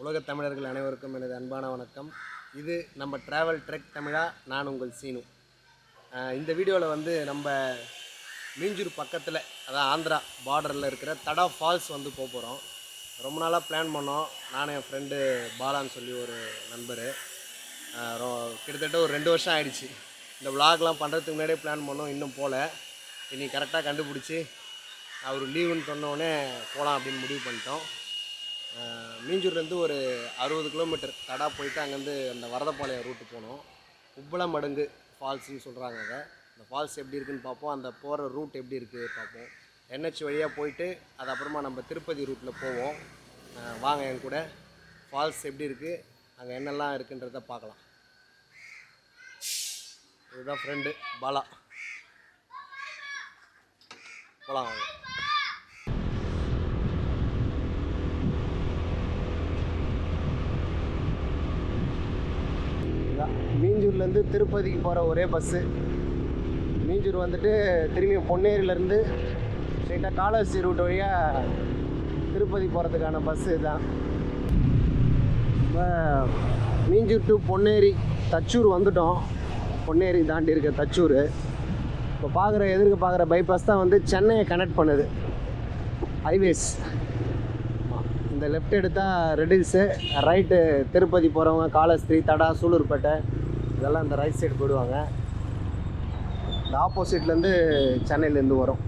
உலகத் தமிழர்கள் அனைவருக்கும் எனது அன்பான வணக்கம். இது நம்ம ட்ராவல் ட்ரெக் தமிழா. நான் உங்கள் சீனு. இந்த வீடியோவில் வந்து நம்ம மீஞ்சூர் பக்கத்தில், அதான் ஆந்திரா பார்டரில் இருக்கிற தடா ஃபால்ஸ் வந்து போகிறோம். ரொம்ப நாளாக பிளான் பண்ணோம். நானும் என் ஃப்ரெண்டு பாலான்னு சொல்லி ஒரு நண்பர். கிட்டத்தட்ட ஒரு 2 வருஷம் ஆகிடுச்சு. இந்த விளாக்லாம் பண்ணுறதுக்கு முன்னாடியே பிளான் பண்ணோம், இன்னும் போகல. இன்றைக்கி கரெக்டாக கண்டுபிடிச்சி அவர் லீவுன்னு சொன்னோடனே போகலாம் அப்படின்னு முடிவு பண்ணிட்டோம். மீஞ்சூர்லேருந்து ஒரு 60 கிலோமீட்டர் தடா போயிட்டு அங்கேருந்து அந்த வரதப்பாளையம் ரூட்டு போனோம். உப்பளமடுங்கு ஃபால்ஸ்ன்னு சொல்கிறாங்க. அதை அந்த ஃபால்ஸ் எப்படி இருக்குதுன்னு பார்ப்போம். அந்த போகிற ரூட் எப்படி இருக்குது பார்ப்போம். NH வழியாக போயிட்டு அது அப்புறமா நம்ம திருப்பதி ரூட்டில் போவோம். வாங்க என் கூட. ஃபால்ஸ் எப்படி இருக்குது, அங்கே என்னெல்லாம் இருக்குன்றத பார்க்கலாம். இதுதான் ஃப்ரெண்டு பாலா. போகலாம் வாங்க. மீஞ்சூர்லேருந்து திருப்பதிக்கு போகிற ஒரே பஸ்ஸு. மீஞ்சூர் வந்துட்டு திரும்பி பொன்னேரியிலேருந்து ஸ்ட்ரெயிட்டாக காலஹஸ்தி ரூட் வழியாக திருப்பதி போகிறதுக்கான பஸ்ஸு இதுதான். இப்போ மீஞ்சூர் டு பொன்னேரி தச்சூர் வந்துட்டோம். பொன்னேரி தாண்டி இருக்க தச்சூர். இப்போ எதிர்க்க பார்க்குற பைபாஸ் தான் வந்து சென்னையை கனெக்ட் பண்ணுது. ஹைவேஸ். இந்த லெஃப்ட் எடுத்தால் ரெடில்ஸு, ரைட்டு திருப்பதி போகிறவங்க காலஹஸ்தி, தடா, சூலூர்பேட்டை இதெல்லாம் இந்த ரைட் சைடு போயிடுவாங்க. இந்த ஆப்போசிட்லேருந்து சென்னையிலேருந்து வரும்.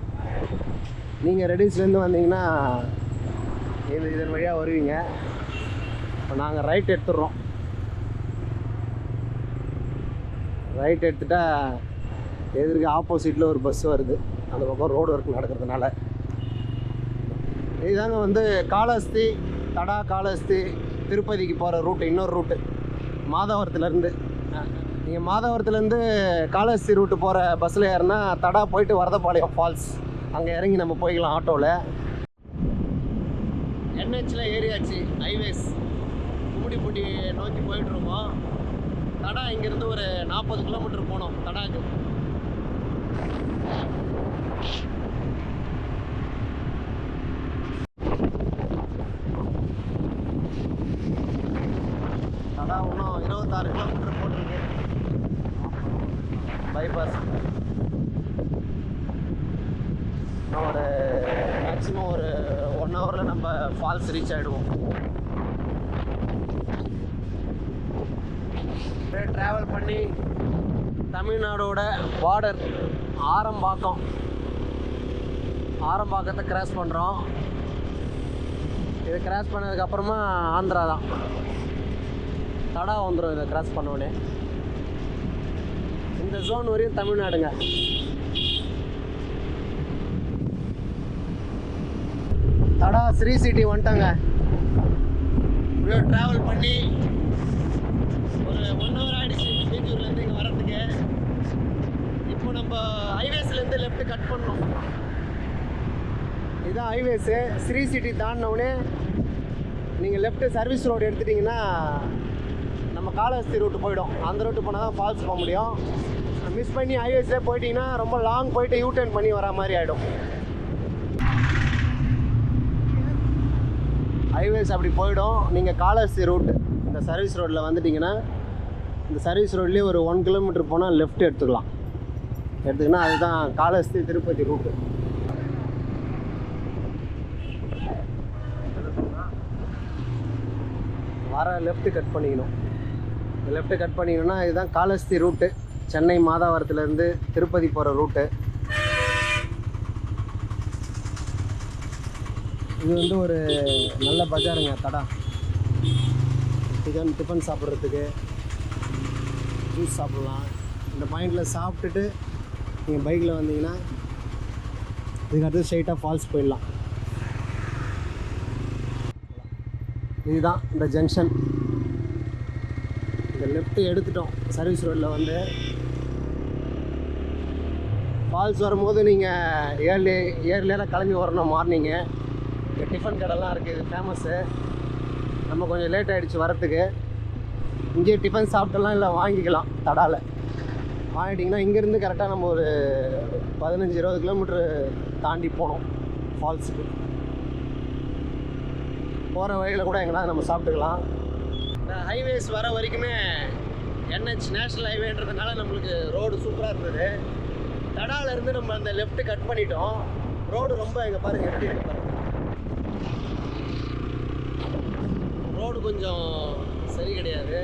நீங்கள் ரெடில்ஸ்லேருந்து வந்தீங்கன்னா இதன் வழியாக வருவீங்க. இப்போ நாங்கள் ரைட் எடுத்துடுறோம். ரைட் எடுத்துட்டா எதிர்க்க ஆப்போசிட்டில் ஒரு பஸ் வருது. அந்த பக்கம் ரோடு ஒர்க் நடக்கிறதுனால இதுதாங்க வந்து காலஹஸ்தி, தடா, காலஹஸ்தி திருப்பதிக்கு போகிற ரூட்டு. இன்னொரு ரூட்டு மாதவரத்துலேருந்து. நீங்கள் மாதவரத்துலேருந்து காலஹஸ்தி ரூட்டு போகிற பஸ்ஸில் ஏறினா தடா போயிட்டு வரதப்பாளையம் ஃபால்ஸ் அங்கே இறங்கி நம்ம போய்க்கலாம் ஆட்டோவில். NHல ஏரியாச்சு. ஹைவேஸ் கும்மிடிப்பூண்டி நோக்கி போயிட்டுருக்கோம். தடா இங்கேருந்து ஒரு 40 கிலோமீட்டர் போனோம் தடாக்கு. தடா இன்னும் 26 கிலோமீட்டர் போட்டிருக்கு பைபாஸ். இன்னும் ஒரு மேக்ஸிமம் ஒரு 1 ஹவரில் நம்ம ஃபால்ஸ் ரீச் ஆகிடுவோம். ட்ராவல் பண்ணி தமிழ்நாடோட பார்டர் ஆரம்பாக்கத்தை கிராஸ் பண்ணுறோம். இதை கிராஸ் பண்ணதுக்கப்புறமா ஆந்திரா தான். தடா வந்துடும் இதை கிராஸ் பண்ணோடனே. இந்த ஜோன் வரையும் தமிழ்நாடுங்க. தடா ஸ்ரீ சிட்டி வந்துட்டாங்க. இப்படியோ ட்ராவல் பண்ணி ஒரு 1 ஹவர் ஆகிடுச்சு மீஞ்சூர்லேருந்து இங்கே வரத்துக்கு. இப்போ நம்ம ஹைவேஸ்லேருந்து லெஃப்ட்டு கட் பண்ணோம். இதுதான் ஹைவேஸு. ஸ்ரீ சிட்டி தாண்டினவுடனே நீங்கள் லெஃப்ட்டு சர்வீஸ் ரோடு எடுத்துட்டிங்கன்னா நம்ம காலஹஸ்தி ரூட்டு போய்டும். அந்த ரூட்டு போனால் தான் ஃபால்ஸ் போக முடியும். மிஸ் பண்ணி ஹைவேஸ்லேயே போயிட்டிங்கன்னா ரொம்ப லாங் போயிட்டு யூடர்ன் பண்ணி வர மாதிரி ஆகிடும். ஹைவேஸ் அப்படி போயிடும். நீங்கள் காலஹஸ்தி ரூட்டு இந்த சர்வீஸ் ரோட்டில் வந்துட்டிங்கன்னா இந்த சர்வீஸ் ரோட்லேயே ஒரு 1 கிலோமீட்டர் போனால் லெஃப்ட் எடுத்துக்கினா அதுதான் காலஹஸ்தி திருப்பதி ரூட்டு. வர லெஃப்ட்டு கட் பண்ணிக்கணும். லெஃப்ட்டு கட் பண்ணிக்கணும்னா இதுதான் காலஹஸ்தி ரூட்டு. சென்னை மாதாவரத்துலேருந்து திருப்பதி போகிற ரூட்டு. இது வந்து ஒரு நல்ல பஜாருங்க தடா. டிஃபன் சாப்பிட்றதுக்கு, ஜூஸ் சாப்பிட்லாம். இந்த பாயிண்டில் சாப்பிட்டுட்டு நீங்கள் பைக்கில் வந்தீங்கன்னா இதுக்கடுத்து ஸ்ட்ரைட்டாக ஃபால்ஸ் போயிடலாம். இதுதான் இந்த ஜங்ஷன். இந்த லெஃப்ட்டு எடுத்துட்டோம் சர்வீஸ் ரோட்டில் வந்து. ஃபால்ஸ் வரும்போது நீங்கள் ஏர்லியராக கிளம்பி வரணும். மார்னிங்கு இங்கே டிஃபன் கடைலாம் இருக்குது. இது ஃபேமஸ்ஸு. நம்ம கொஞ்சம் லேட் ஆகிடுச்சு வரத்துக்கு. இங்கேயே டிஃபன் சாப்பிட்டலாம், இல்லை வாங்கிக்கலாம். தடாவில் வாங்கிட்டிங்கன்னா இங்கேருந்து கரெக்டாக நம்ம ஒரு 15-20 கிலோமீட்ரு தாண்டி போனோம் ஃபால்ஸுக்கு. போகிற வழியில் கூட எங்கன்னா நம்ம சாப்பிட்டுக்கலாம். இந்த ஹைவேஸ் வர வரைக்குமே NH நேஷ்னல் ஹைவேன்றதுனால நம்மளுக்கு ரோடு சூப்பராக இருந்தது. தடாவிலேருந்து நம்ம அந்த லெஃப்ட்டு கட் பண்ணிட்டோம். ரோடு ரொம்ப இங்கே பாருங்கள் எப்படி இருக்கு பாருங்கள். ரோடு கொஞ்சம் சரி கிடையாது.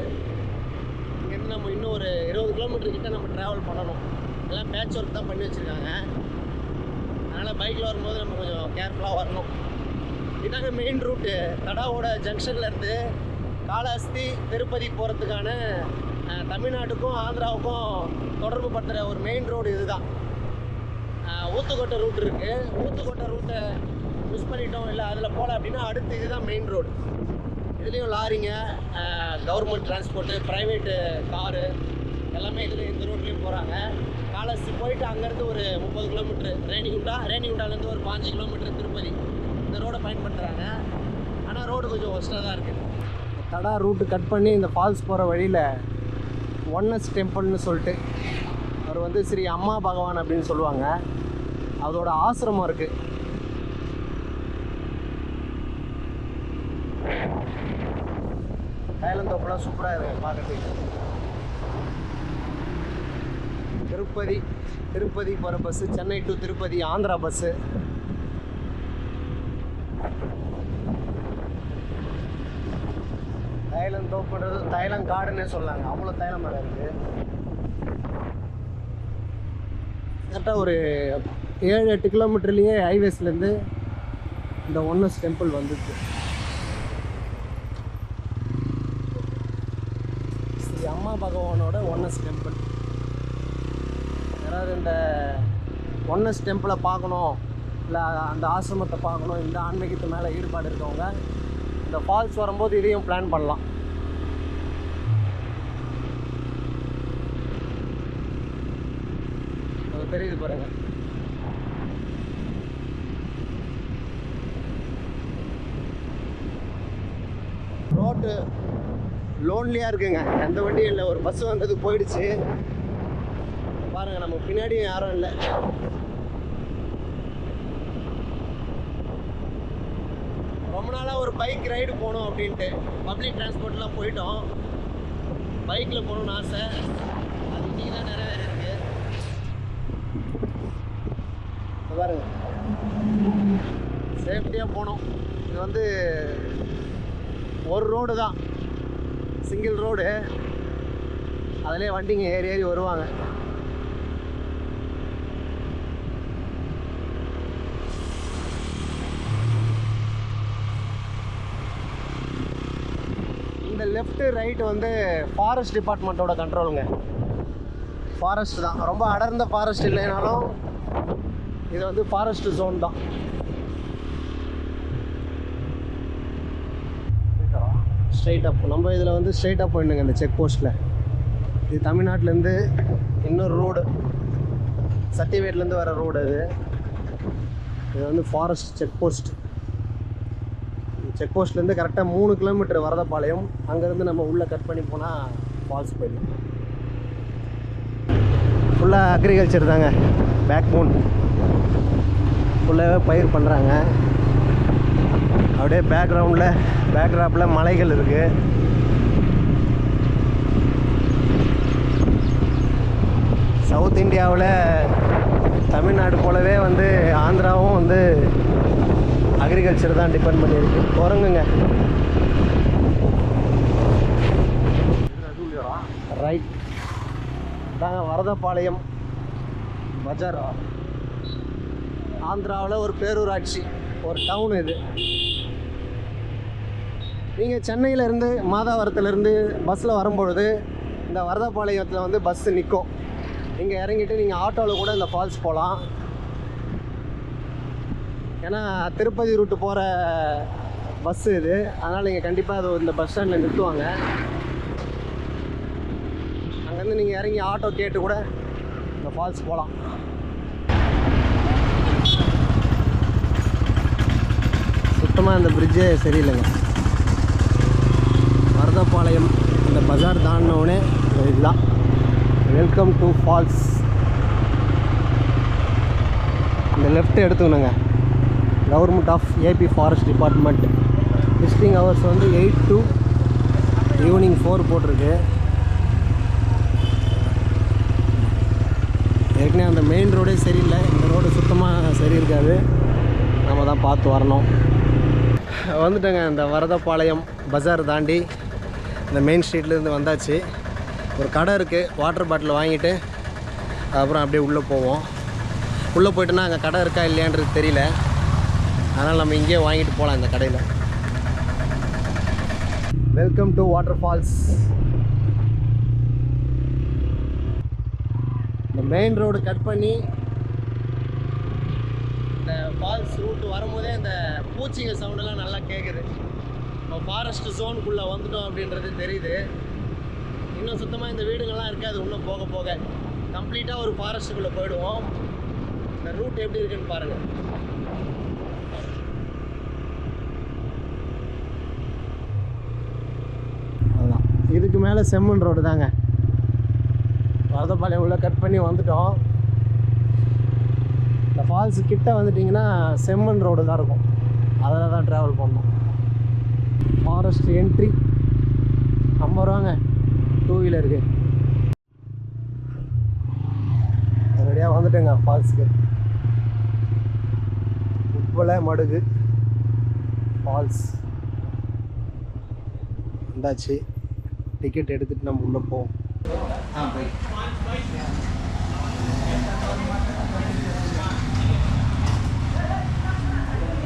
இங்கேருந்து நம்ம இன்னும் ஒரு 20 கிலோமீட்டர் கிட்ட நம்ம ட்ராவல் பண்ணணும். எல்லாம் பேட்ச் ஒர்க் தான் பண்ணி வச்சுருக்காங்க. அதனால் பைக்கில் வரும்போது நம்ம கொஞ்சம் கேர்ஃபுல்லாக வரணும். இதாங்க மெயின் ரூட்டு. தடாவோட ஜங்ஷன்லேருந்து காளஹஸ்தி திருப்பதி போகிறதுக்கான தமிழ்நாட்டுக்கும் ஆந்திராவுக்கும் தொடர்பு படுத்துகிற ஒரு மெயின் ரோடு இது தான். ஊத்துக்கோட்டை ரூட் இருக்குது. ஊத்துக்கோட்டை ரூட்டை மிஸ் பண்ணிட்டோம் இல்லை அதில் போகல அப்படின்னா அடுத்து இதுதான் மெயின் ரோடு. இதுலேயும் லாரிங்க, கவர்மெண்ட் டிரான்ஸ்போர்ட்டு, ப்ரைவேட்டு காரு எல்லாமே இதில் இந்த ரோட்லேயும் போகிறாங்க. காளஹஸ்தி போயிட்டு அங்கேருந்து ஒரு 30 கிலோமீட்ரு ரேணிகுண்டாலேருந்து ஒரு 5 கிலோமீட்டர் திருப்பதி இந்த ரோடை பயன்படுத்துகிறாங்க. ஆனால் ரோடு கொஞ்சம் ஒஸ்ட்டாக தான் இருக்குது. தடா ரூட்டு கட் பண்ணி இந்த ஃபால்ஸ் போகிற வழியில் ஒன்னஸ் டெம்பிள்னு சொல்லிட்டு அவர் வந்து ஸ்ரீ அம்மா பகவான் அப்படின்னு சொல்லுவாங்க. அதோட ஆசிரமம் இருக்குது. தைலந்தோப்பெல்லாம் சூப்பராக இருக்குது பார்க்கறதுக்கு. திருப்பதி போகிற bus, Chennai to Tirupati Andhra bus. தைலந்தோப்புன்றது தைலங்காடுன்னே சொல்லாங்க. அவ்வளோ தைலம் மரம் இருக்குது. கரெக்டாக ஒரு 7-8 கிலோமீட்டர்லேயே ஹைவேஸ்லேருந்து இந்த ஒன்னஸ் டெம்பிள் வந்துச்சு. ஸ்ரீ அம்மா பகவானோட ஒன்னஸ் டெம்பிள். யாராவது இந்த ஒன்னஸ் டெம்பிளை பார்க்கணும், இல்லை அந்த ஆசிரமத்தை பார்க்கணும், இந்த ஆன்மீகத்து மேலே ஈடுபாடு இருக்கவங்க இந்த ஃபால்ஸ் வரும்போது இதையும் பிளான் பண்ணலாம். அது தெரியுது பாருங்கள். ரோட்டு லோன்லியாக இருக்குங்க. எந்த வண்டியும் இல்லை. ஒரு பஸ் வந்தது போயிடுச்சு பாருங்கள். நம்ம பின்னாடியும் யாரும் இல்லை. ரொம்ப நாளாக ஒரு பைக் ரைடு போகணும் அப்படின்ட்டு பப்ளிக் டிரான்ஸ்போர்ட்லாம் போயிட்டோம். பைக்கில் போகணுன்னு ஆசை. அது இன்றைக்கி தான் நிறைவேறிருக்கு. பாருங்க, சேஃப்டியாக போகணும். இது வந்து ஒரு ரோடு தான், சிங்கிள் ரோடு. அதிலே வண்டிங்க ஏறி வருவாங்க. இந்த லெஃப்ட் ரைட் வந்து ஃபாரஸ்ட் டிபார்ட்மெண்ட்டோட கண்ட்ரோலுங்க. ஃபாரஸ்ட் தான், ரொம்ப அடர்ந்த ஃபாரஸ்ட் இல்லைனாலும் இது வந்து ஃபாரஸ்ட் ஜோன் தான். ஸ்ட்ரைட் அப் நம்ம இதில் வந்து ஸ்ட்ரைட் அப் போயிடுங்க இந்த செக் போஸ்ட்டில். இது தமிழ்நாட்டிலேருந்து இன்னொரு ரோடு, சத்தியவேட்லேருந்து வர ரோடு. இது வந்து ஃபாரஸ்ட் செக் போஸ்ட். செக் போஸ்ட்லேருந்து கரெக்டாக 3 கிலோமீட்டர் வரதப்பாளையம். அங்கேருந்து நம்ம உள்ளே கட் பண்ணி போனால் ஃபால்ஸ் போயிடும். ஃபுல்லாக அக்ரிகல்ச்சர் தாங்க, பேக் போன். ஃபுல்லாகவே பயிர் பண்ணுறாங்க. அப்படியே பேக்ராப்பில் மலைகள் இருக்குது. சவுத் இந்தியாவில் தமிழ்நாடு போலவே வந்து ஆந்திராவும் வந்து அக்ரிகல்ச்சர் தான் டிபெண்ட் பண்ணியிருக்கு. குரங்குங்க. ரைட் தாங்க வரதப்பாளையம் பஜார். ஆந்திராவில் ஒரு பேரூராட்சி, ஒரு டவுன் இது. நீங்கள் சென்னையிலேருந்து மாதாவரத்துலேருந்து பஸ்ஸில் வரும்பொழுது இந்த வரதப்பாளையத்தில் வந்து பஸ்ஸு நிற்கும். இங்கே இறங்கிட்டு நீங்கள் ஆட்டோவில் கூட இந்த ஃபால்ஸ் போகலாம். ஏன்னா திருப்பதி ரூட்டு போகிற பஸ்ஸு இது. அதனால் நீங்கள் கண்டிப்பாக அது இந்த பஸ் ஸ்டாண்டில் நிறுத்துவாங்க. அங்கேருந்து நீங்கள் இறங்கி ஆட்டோ கேட்டு கூட இந்த ஃபால்ஸ் போகலாம். சுத்தமாக இந்த பிரிட்ஜே சரியில்லைங்க. வரதப்பாளையம் இந்த பஜார் தாண்டினோடனே இதுதான் வெல்கம் டு ஃபால்ஸ். இந்த லெஃப்ட் எடுத்துக்கணுங்க. Government of AP forest department. Visiting hours வந்து 8 to ஈவினிங் 4 போட்டிருக்கு. ஏற்கனவே அந்த மெயின் ரோடே சரியில்லை, இந்த ரோடு சுத்தமாக சரி இருக்காது, நம்ம தான் பார்த்து வரணும். வந்துட்டேங்க, இந்த வரதப்பாளையம் பஜார் தாண்டி இந்த மெயின் ஸ்ட்ரீட்லேருந்து வந்தாச்சு. ஒரு கடை இருக்குது, வாட்டர் பாட்டில் வாங்கிட்டு அப்புறம் அப்படியே உள்ளே போவோம். உள்ளே போய்ட்டுனா அங்கே கடை இருக்கா இல்லையான்றது தெரியல, அதனால் நம்ம இங்கேயே வாங்கிட்டு போகலாம் இந்த கடையில். Welcome to waterfalls. இந்த மெயின் ரோடு கட் பண்ணி இந்த ஃபால்ஸ் ரூட் வரும்போதே இந்த பூச்சிங்க சவுண்டெல்லாம் நல்லா கேட்குது. நம்ம ஃபாரஸ்ட் ஜோனுக்குள்ளே வந்துட்டோம் அப்படின்றது தெரியுது. இன்னும் சுத்தமாக இந்த வீடுங்கள்லாம் இருக்காது, இன்னும் போக போக கம்ப்ளீட்டாக ஒரு ஃபாரஸ்ட்டுக்குள்ளே போயிடுவோம். இந்த ரூட் எப்படி இருக்குன்னு பாருங்கள். அதுதான், இதுக்கு மேலே செம்மண் ரோடு தாங்க. வரதப்பாளையம் உள்ள கட் பண்ணி வந்துட்டோம். இந்த ஃபால்ஸு கிட்ட வந்துட்டிங்கன்னா செம்மண் ரோடு தான் இருக்கும், அதில் தான் ட்ராவல் பண்ணணும். ஃபாரஸ்ட் என்ட்ரி 50 ரூபாங்க 2 வீலருக்கு. ரெடியாக வந்துட்டேங்க ஃபால்ஸுக்கு. உப்பலமடுகு ஃபால்ஸ் வந்தாச்சு. டிக்கெட் எடுத்துகிட்டு நம்ம உள்ளே போவோம்.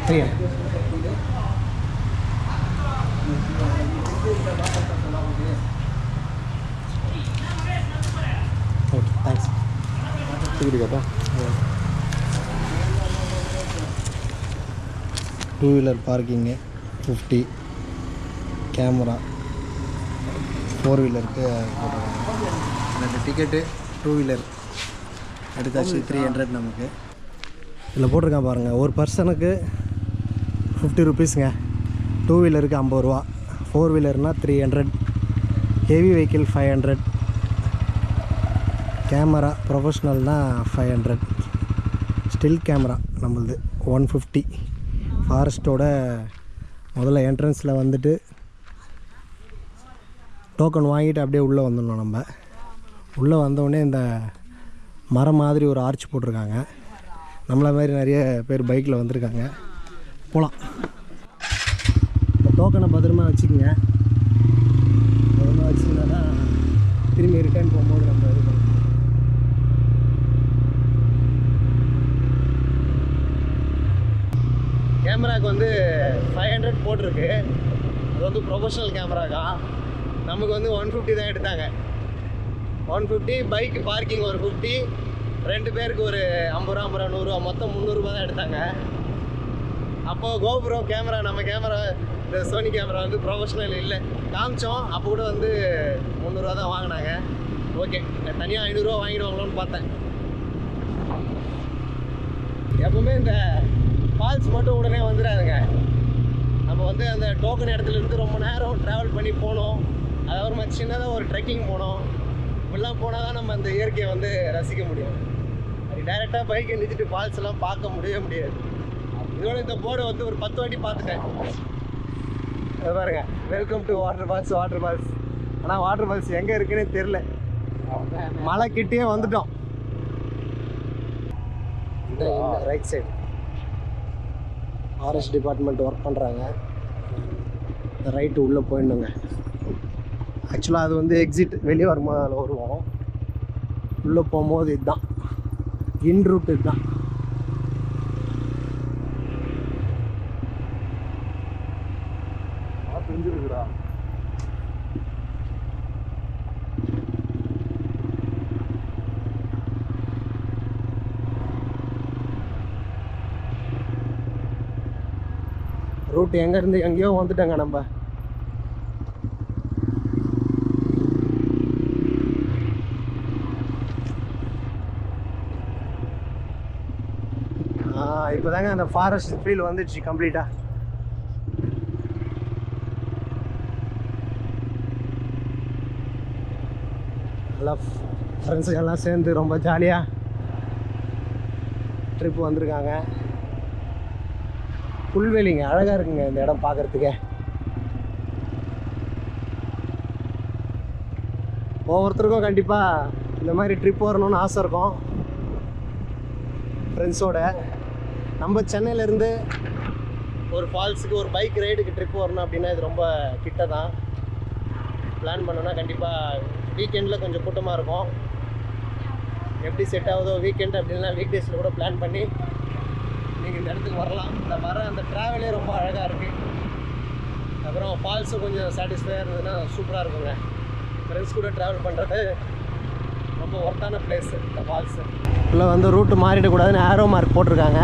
சரியா ஓகே, தேங்க்ஸ். டிக்கெட்டுக்காப்பா. 2 வீலர் பார்க்கிங்கு 50, கேமரா 4 வீலருக்கு போட்டுருக்காங்க. ரெண்டு டிக்கெட்டு 2 வீலர் எடுத்தாச்சு 300 நமக்கு. இதில் போட்டிருக்கான் பாருங்கள், ஒரு பர்சனுக்கு 50 ருபீஸுங்க, 2 வீலருக்கு 50 ரூபா, 4 வீலர்னால் 300, ஹெவி வெஹிக்கிள் 500, கேமரா ப்ரொஃபஷ்னல்னால் 500, ஸ்டில் கேமரா நம்மளது 150. ஃபாரஸ்ட்டோட முதல்ல என்ட்ரன்ஸில் வந்துட்டு டோக்கன் வாங்கிட்டு அப்படியே உள்ளே வந்துடணும். நம்ம உள்ளே வந்தோடனே இந்த மரம் மாதிரி ஒரு ஆர்ச் போட்டிருக்காங்க. நம்மளை மாதிரி நிறைய பேர் பைக்கில் வந்திருக்காங்க. போகலாம். இந்த டோக்கனை பத்திரமா வச்சுக்கோங்க. பத்திரமா வச்சுக்கினா தான் திரும்பி ரிட்டர்ன் போகும்போது நம்ம இது பண்ணலாம். கேமராவுக்கு வந்து 500 போட்டிருக்கு. அது வந்து ப்ரொஃபஷ்னல் கேமராக்கா. நமக்கு வந்து 150 தான் எடுத்தாங்க. 150, பைக்கு பார்க்கிங் ஒரு 50, 2 பேருக்கு ஒரு 50 ரூபா 50 ரூபா 100 ரூபா, மொத்தம் 300 ரூபா தான் எடுத்தாங்க. அப்போது கோப்ரோ கேமரா, நம்ம கேமரா இந்த சோனி கேமரா வந்து ப்ரொஃபஷ்னல் இல்லை காமிச்சோம். அப்போ கூட வந்து 300 ரூபா தான் வாங்கினாங்க. ஓகே, தனியாக 500 ரூபா வாங்கிடுவாங்களோன்னு பார்த்தேன். எப்பவுமே இந்த ஃபால்ஸ் மட்டும் உடனே வந்துடாதுங்க. நம்ம வந்து அந்த டோக்கன் இடத்துலேருந்து ரொம்ப நேரம் ட்ராவல் பண்ணி போகணும். அப்புறமா சின்னதாக ஒரு ட்ரெக்கிங் போகணும். இப்படிலாம் போனால் தான் நம்ம அந்த இயற்கையை வந்து ரசிக்க முடியும். அது டைரெக்டாக பைக்கை நிறுத்திட்டு ஃபால்ஸ் எல்லாம் பார்க்க முடியாது. இதோட இந்த போர்டை வந்து ஒரு 10 வாட்டி பார்த்துட்டேன். அது பாருங்க, welcome to waterfalls. Waterfalls, ஆனால் வாட்டர் ஃபால்ஸ் எங்கே இருக்குன்னே தெரில. மலை கிட்டே வந்துட்டோம். இந்த right side forest department work பண்ணுறாங்க. இந்த ரைட்டு உள்ளே போயிடணுங்க. ஆக்சுவலாக அது வந்து எக்ஸிட், வெளியே வரும்போது அதில் வருவோம். உள்ளே போகும்போது இதுதான் இன் ரூட். இதுதான் தெரிஞ்சிருக்குடா. ரூட் எங்கேருந்து எங்கேயோ வந்துட்டேங்க நம்ம. இப்போ தாங்க அந்த ஃபாரஸ்ட் ஃபீல் வந்துடுச்சு கம்ப்ளீட்டாக. நல்லா ஃப்ரெண்ட்ஸுங்கெல்லாம் சேர்ந்து ரொம்ப ஜாலியாக ட்ரிப் வந்திருக்காங்க. புல்வெளிங்க, அழகாக இருக்குங்க இந்த இடம் பார்க்குறதுக்கே. ஒவ்வொருத்தருக்கும் கண்டிப்பாக இந்த மாதிரி ட்ரிப் வரணும்னு ஆசை இருக்கும் ஃப்ரெண்ட்ஸோட. நம்ம சென்னையிலேருந்து ஒரு ஃபால்ஸுக்கு ஒரு பைக் ரைடுக்கு ட்ரிப் வரணும் அப்படின்னா இது ரொம்ப கிட்ட தான். பிளான் பண்ணோன்னா கண்டிப்பாக வீக்கெண்டில் கொஞ்சம் கூட்டமாக இருக்கும். எப்படி செட் ஆகுதோ வீக்கெண்ட் அப்படின்னா வீக் டேஸில் கூட பிளான் பண்ணி நீங்கள் இந்த இடத்துக்கு வரலாம். இந்த அந்த ட்ராவலே ரொம்ப அழகாக இருக்குது. அப்புறம் ஃபால்ஸும் கொஞ்சம் சாட்டிஸ்ஃபையாக இருந்ததுன்னா சூப்பராக இருக்குங்க. ஃப்ரெண்ட்ஸ் கூட ட்ராவல் பண்ணுறது ரொம்ப ஒர்த்தான பிளேஸு இந்த ஃபால்ஸு. இல்லை வந்து ரூட்டு மாறிடக்கூடாதுன்னு ஆரோ மார்க் போட்டிருக்காங்க.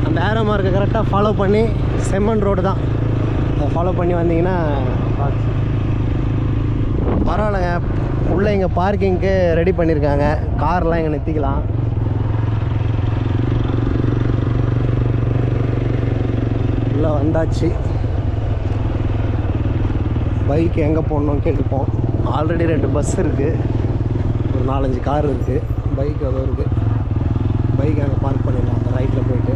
அந்த ஆரோ மார்க்கை கரெக்டாக ஃபாலோ பண்ணி செம்மண் ரோடு தான் அதை ஃபாலோ பண்ணி வந்தீங்கன்னா ஃபால்ஸ். பரவாயில்லைங்க, உள்ளே இங்கே பார்க்கிங்க்கு ரெடி பண்ணியிருக்காங்க. கார்லாம் இங்கே நிறுத்திக்கலாம். உள்ளே வந்தாச்சு. பைக் எங்கே போடணும்னு கேட்டுப்போம். ஆல்ரெடி 2 பஸ் இருக்குது, ஒரு 4-5 கார் இருக்குது. பைக் அதுவும் இருக்குது. பைக் அங்கே பார்க் பண்ணிடலாம். அந்த ரைட்டில் போயிட்டு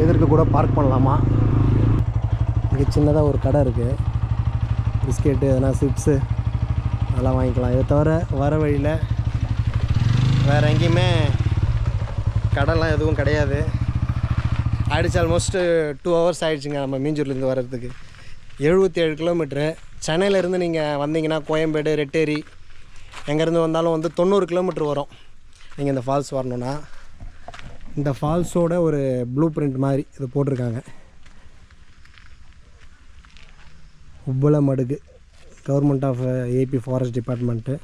எதிர்க்க கூட பார்க் பண்ணலாமா. இங்கே சின்னதாக ஒரு கடை இருக்குது. பிஸ்கெட்டு எதனா சிப்ஸு அதெல்லாம் வாங்கிக்கலாம். இதை தவிர வர வழியில் வேறு எங்கேயுமே கடைலாம் எதுவும் கிடையாது. ஆயிடுச்சு. ஆல்மோஸ்ட்டு 2 ஹவர்ஸ் ஆகிடுச்சுங்க நம்ம மீஞ்சூர்லேருந்து வர்றதுக்கு. 77 கிலோமீட்ரு. சென்னையிலேருந்து நீங்கள் வந்தீங்கன்னா கோயம்பேடு, ரெட்டேரி எங்கேருந்து வந்தாலும் வந்து 90 கிலோமீட்ரு வரும் நீங்கள் இந்த ஃபால்ஸ் வரணுன்னா. இந்த ஃபால்ஸோட ஒரு ப்ளூ பிரிண்ட் மாதிரி இது போட்டிருக்காங்க. Uppalamadugu government of AP forest department.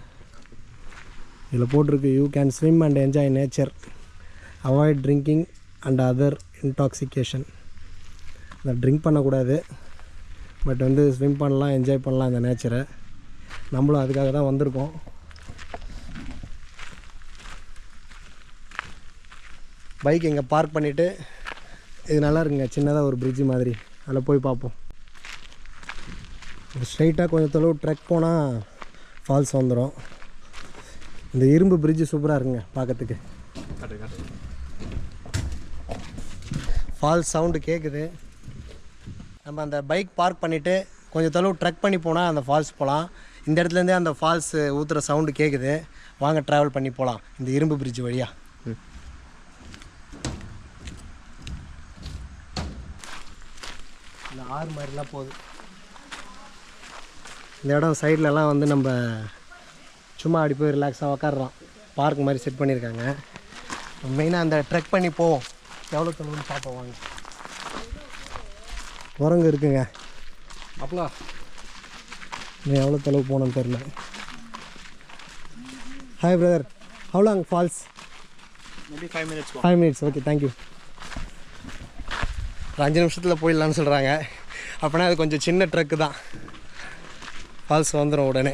இதில் போட்டிருக்கு, you can swim and enjoy nature, avoid drinking and other intoxication. இந்த ட்ரிங்க் பண்ணக்கூடாது, பட் வந்து ஸ்விம் பண்ணலாம், என்ஜாய் பண்ணலாம் இந்த நேச்சரை. நம்மளும் அதுக்காக தான் வந்திருக்கோம். பைக் இங்கே பார்க் பண்ணிவிட்டு இது நல்லா இருக்குங்க, சின்னதாக ஒரு பிரிட்ஜு மாதிரி. அதில் போய் பார்ப்போம். ஸ்ட்ரைட்டாக கொஞ்சம் தொலைவு ட்ரெக் போனால் ஃபால்ஸ் வந்துடும். இந்த இரும்பு பிரிட்ஜு சூப்பராக இருக்குங்க பார்க்கறதுக்கு. ஃபால்ஸ் சவுண்டு கேட்குது. நம்ம அந்த பைக் பார்க் பண்ணிவிட்டு கொஞ்சம் தொலைவு ட்ரெக் பண்ணி போனால் அந்த ஃபால்ஸ் போகலாம். இந்த இடத்துலேருந்தே அந்த ஃபால்ஸ் ஊற்றுற சவுண்டு கேட்குது. வாங்க ட்ராவல் பண்ணி போகலாம் இந்த இரும்பு பிரிட்ஜ் வழியாக. இந்த ஆறு மாதிரிலாம் போகுது. இந்த இடம் சைட்லலாம் வந்து நம்ம சும்மா அப்படி போய் ரிலாக்ஸாக உக்காடுறோம். பார்க் மாதிரி செட் பண்ணியிருக்காங்க. மெயினாக அந்த ட்ரெக் பண்ணி போவோம். எவ்வளோ தொலைவுன்னு பார்ப்போம் வாங்க. குரங்கு இருக்குங்க. அப்பலா இன்னும் எவ்வளோ தொலைவு போகணுன்னு தெரில. Hi brother, how long falls? Maybe 5 minutes. 5 minutes, okay, thank you. ஒரு 5 நிமிஷத்தில் போயிடலான்னு சொல்கிறாங்க. அப்படின்னா அது கொஞ்சம் சின்ன ட்ரக்கு தான். ஃபால்ஸ் வந்துடும் உடனே.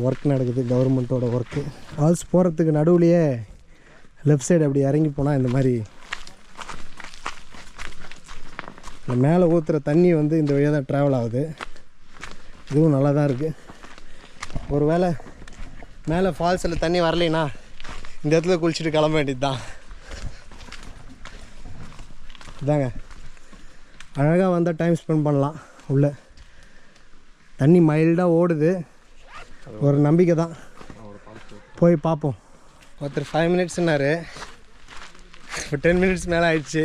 ஒர்க் நடக்குது, கவர்மெண்ட்டோட ஒர்க்கு. ஃபால்ஸ் போகிறதுக்கு நடுவுலையே லெஃப்ட் சைடு அப்படி இறங்கி போனால் இந்த மாதிரி இந்த மேலே ஊற்றுற தண்ணி வந்து இந்த வழியாக தான் ட்ராவல் ஆகுது. இதுவும் நல்லா தான் இருக்குது. ஒரு வேளை மேலே ஃபால்ஸில் தண்ணி வரலைன்னா இந்த இடத்துல குளிச்சுட்டு கிளம்ப வேண்டியது தான். இதாங்க அழகாக வந்தால் டைம் ஸ்பெண்ட் பண்ணலாம். உள்ளே தண்ணி மைல்டாக ஓடுது. ஒரு நம்பிக்கை தான், போய் பார்ப்போம். ஒருத்தர் 5 மினிட்ஸ்னாரு, இப்போ 10 மினிட்ஸ் மேலே ஆயிடுச்சு.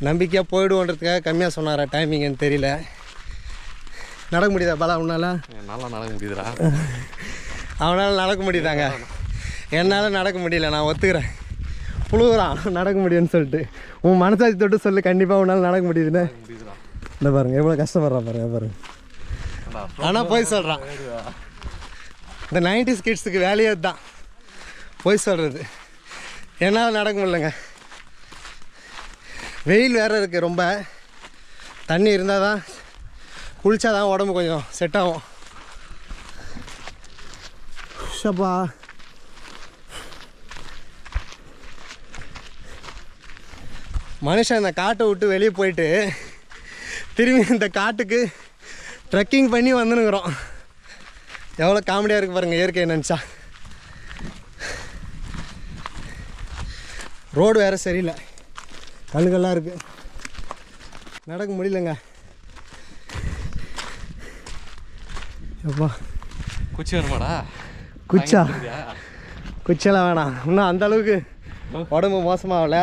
நம்பிக்கையாக போயிடுவோன்றதுக்காக கம்மியாக சொன்னாரா டைமிங்னு தெரியல. நடக்க முடியுதா பாலா உன்னால்? என்னால் நடக்க முடியுதுடா. அவனால் நடக்க முடியுதாங்க, என்னால் நடக்க முடியல. நான் ஒத்துக்கிறேன், புழுகுறான் நடக்க முடியும்னு சொல்லிட்டு. உன் மனசாட்சி தொட்டு சொல்லு, கண்டிப்பாக உன்னால் நடக்க முடியுதுன்னு. இந்த பாருங்க எவ்வளோ கஷ்டப்படுறான் பாருங்க பாருங்க. ஆனால் போய் சொல்கிறான். இந்த 90s கிட்ஸுக்கு வேலையே தான் போய் சொல்கிறது. என்னால் நடக்க முடியலங்க. வெயில் வேறு இருக்குது ரொம்ப. தண்ணி இருந்தால் தான், குளித்தா தான் உடம்பு கொஞ்சம் செட் ஆகும். ஷப்பா மனுஷன் இந்த காட்டை விட்டு வெளியே போயிட்டு திரும்பி இந்த காட்டுக்கு ட்ரெக்கிங் பண்ணி வந்துனுக்குறோம். எவ்வளோ காமெடியாக இருக்குது பாருங்கள் இயற்கையை நினச்சா. ரோடு வேறு சரியில்லை, கல்லுகள்லாம் இருக்குது. நடக்க முடியலங்க. எப்பா குச்சி வேணுமாடா? குச்செல்லாம் வேணாம். இன்னும் அந்த அளவுக்கு உடம்பு மோசமாகல.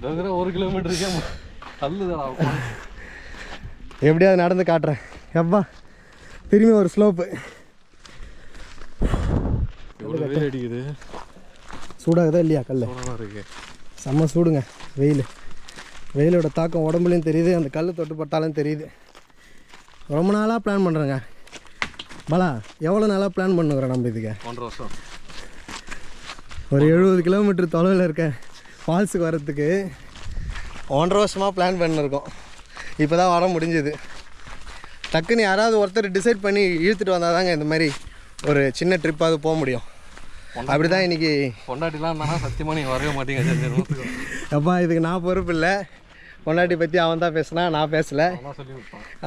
1 கிலோமீட்டருக்கே தள்ளுதடா. எப்படியாவது நடந்து காட்டுறேன். எப்பா திரும்பி ஒரு ஸ்லோப்பு. எவ்வளோ வெயில் அடிக்குது. சூடாகுதா இல்லையா? கல் இருக்கு, செம்ம சூடுங்க. வெயிலோட தாக்கம் உடம்புலையும் தெரியுது, அந்த கல் தொட்டு பட்டாலும் தெரியுது. ரொம்ப நாளாக பிளான் பண்ணுறேங்க. பாலா எவ்வளோ நாளாக பிளான் பண்ணுறோம் நம்ம இதுக்கு? 1.5 வருஷம். ஒரு 70 கிலோமீட்டர் தொலைவில் இருக்க ஃபால்ஸுக்கு வர்றதுக்கு 1.5 வருஷமாக பிளான் பண்ணிருக்கோம். இப்போ தான் வர முடிஞ்சுது. டக்குன்னு யாராவது ஒருத்தர் டிசைட் பண்ணி இழுத்துட்டு வந்தால் தாங்க இந்த மாதிரி ஒரு சின்ன ட்ரிப்பாவது போக முடியும். அப்படி தான் இன்றைக்கி பொண்டாட்டிலாம் சத்தியமாக நீங்கள் வரவே மாட்டீங்க. அப்பா இதுக்கு நான் பொறுப்பு இல்லை. பொண்டாட்டி பற்றி அவன் தான் பேசுனா, நான் பேசலை.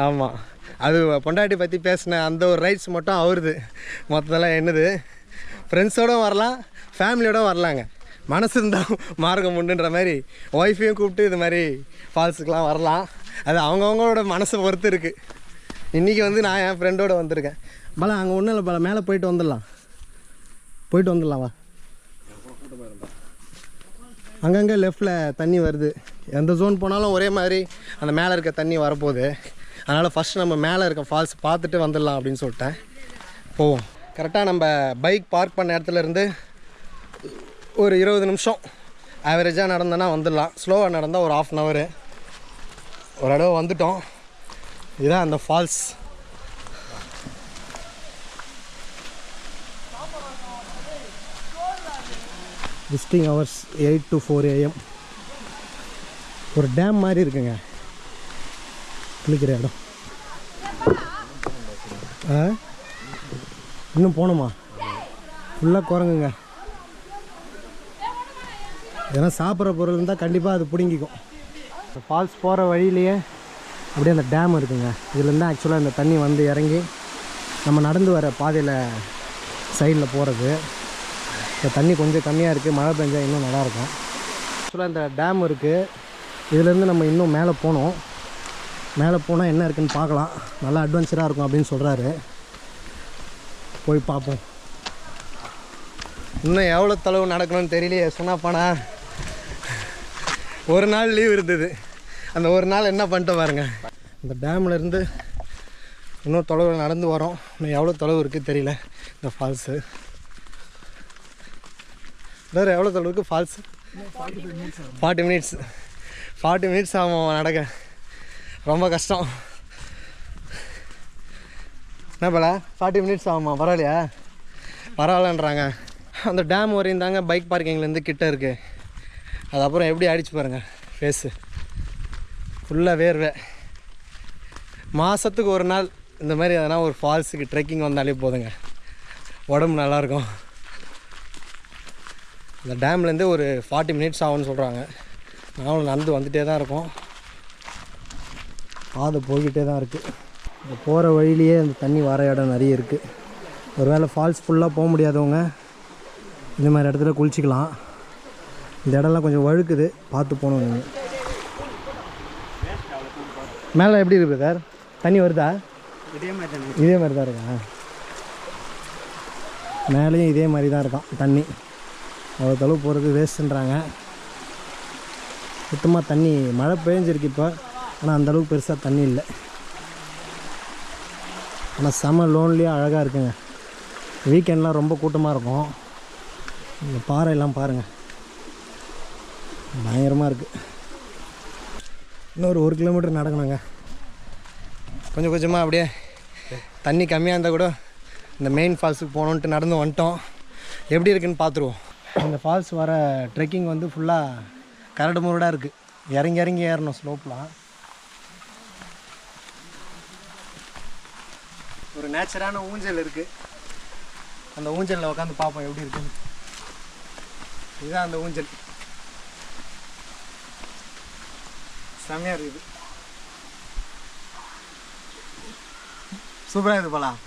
ஆமாம், அது பொண்டாட்டி பற்றி பேசின அந்த ஒரு ரைட்ஸ் மட்டும் அவருது, மொத்தத்தெல்லாம் என்னது. ஃப்ரெண்ட்ஸோடு வரலாம், ஃபேமிலியோடு வரலாங்க. மனசு இருந்தால் மார்க்கம் உண்டுன்ற மாதிரி ஒய்ஃபையும் கூப்பிட்டு இது மாதிரி ஃபால்ஸுக்கெலாம் வரலாம். அது அவங்கவுங்களோட மனசை பொறுத்து இருக்குது. இன்றைக்கி வந்து நான் என் ஃப்ரெண்டோடு வந்திருக்கேன். பல அங்கே ஒன்றும் இல்லை, பல மேலே போயிட்டு வந்துடலாம் வா. அங்கங்கே லெஃப்டில் தண்ணி வருது. எந்த ஜோன் போனாலும் ஒரே மாதிரி அந்த மேலே இருக்க தண்ணி வரப்போகுது. அதனால் ஃபஸ்ட்டு நம்ம மேலே இருக்க ஃபால்ஸ் பார்த்துட்டு வந்துடலாம் அப்படின்னு சொல்லிட்டேன். போவோம். கரெக்டாக நம்ம பைக் பார்க் பண்ண இடத்துலேருந்து ஒரு 20 நிமிஷம் ஆவரேஜாக நடந்தோன்னா வந்துடலாம். ஸ்லோவாக நடந்தால் ஒரு 1/2 hour. ஒரு தடவை வந்துட்டோம். இதுதான் அந்த falls. Visiting hours 8 to 4 AM. ஒரு டேம் மாதிரி இருக்குங்க குளிக்கிற இடம். இன்னும் போகணுமா? ஃபுல்லாக குரங்குங்க. ஏன்னா சாப்பிட்ற பொருள் இருந்தால் கண்டிப்பாக அது பிடுங்கிக்கும். ஃபால்ஸ் போகிற வழியிலேயே அப்படியே அந்த டேம் இருக்குங்க. இதுலேருந்து ஆக்சுவலாக இந்த தண்ணி வந்து இறங்கி நம்ம நடந்து வர பாதையில் சைடில் போகிறது. இந்த தண்ணி கொஞ்சம் கம்மியாக இருக்குது, மழை பெஞ்சால் இன்னும் நல்லாயிருக்கும். ஆக்சுவலாக இந்த டேம் இருக்குது. இதுலேருந்து நம்ம இன்னும் மேலே போனோம். மேலே போனால் என்ன இருக்குதுன்னு பார்க்கலாம். நல்லா அட்வென்ச்சராக இருக்கும் அப்படின்னு சொல்கிறாரு. போய் பார்ப்போம். இன்னும் எவ்வளோ தொலைவு நடக்கணும்னு தெரியலையே. சொன்னால் போனால் ஒரு நாள் லீவ் இருந்தது. அந்த ஒரு நாள் என்ன பண்ணிட்டு பாருங்க. இந்த டேம்லேருந்து இன்னும் தொலைவில் நடந்து வரோம். இன்னும் எவ்வளோ தொலைவு இருக்குது தெரியல. இந்த ஃபால்ஸு வேறு எவ்வளோ தொலைவுக்கு ஃபால்ஸு? 40 மினிட்ஸ் ஆகும் நடக்க. ரொம்ப கஷ்டம். என்ன போல 40 மினிட்ஸ் ஆகுமா? பரவாயில்லையா? பரவாயில்லன்றாங்க. அந்த டேம் வரையும் தாங்க பைக் பார்க்கிங்லேருந்து கிட்ட இருக்குது. அது அப்புறம் எப்படி ஆடிச்சு பாருங்கள் ஃபேஸு. ஃபுல்லாக வேர்வை. மாதத்துக்கு ஒரு நாள் இந்த மாதிரி எதனா ஒரு ஃபால்ஸுக்கு ட்ரெக்கிங் வந்தாலே போதுங்க, உடம்பு நல்லாயிருக்கும். இந்த டேம்லேருந்து ஒரு 40 மினிட்ஸ் ஆகும்னு சொல்கிறாங்க. நானும் நடந்து வந்துகிட்டே தான் இருக்கோம். பாதை போய்கிட்டே தான் இருக்குது. இந்த போகிற வழியிலேயே அந்த தண்ணி வர இடம் நிறைய இருக்குது. ஒரு வேளை ஃபால்ஸ் ஃபுல்லாக போக முடியாதவங்க இந்த மாதிரி இடத்துல குளிச்சிக்கலாம். இந்த இடம்லாம் கொஞ்சம் வழுக்குது, பார்த்து போகணும் நீங்கள். மேலே எப்படி இருக்குது சார்? தண்ணி வருதா? இதே மாதிரி தான் இருக்கா? மேலேயும் இதே மாதிரி தான் இருக்கான் தண்ணி. அவ்வளோ தொலைவு போகிறது வேஸ்ட்டுன்றாங்க. சுத்தமாக தண்ணி மழை பெஞ்சிருக்கு இப்போ, ஆனால் அந்தளவுக்கு பெருசாக தண்ணி இல்லை. ஆனால் செம லோன்லியாக அழகாக இருக்குங்க. வீக்கெண்ட்லாம் ரொம்ப கூட்டமாக இருக்கும். இந்த பாறையெல்லாம் பாருங்கள், பயங்கரமாக இருக்குது. இன்னொரு 1 கிலோமீட்டர் நடக்கணுங்க. கொஞ்சம் கொஞ்சமாக அப்படியே தண்ணி கம்மியாக இருந்தால் கூட இந்த மெயின் ஃபால்ஸுக்கு போகணுன்ட்டு நடந்து வந்துட்டோம். எப்படி இருக்குன்னு பார்த்துருவோம். இந்த ஃபால்ஸ் வர ட்ரெக்கிங் வந்து ஃபுல்லாக கரடு முரடாக இருக்குது. இறங்கி இறங்கி ஏறணும் ஸ்லோப்லாம். ஒரு நேச்சரான ஊஞ்சல் இருக்குது. அந்த ஊஞ்சலில் உட்காந்து பார்ப்போம் எப்படி இருக்குன்னு. இதுதான் அந்த ஊஞ்சல். செம்மையாக இருக்குது, சூப்பராக இருக்குது போலாம்.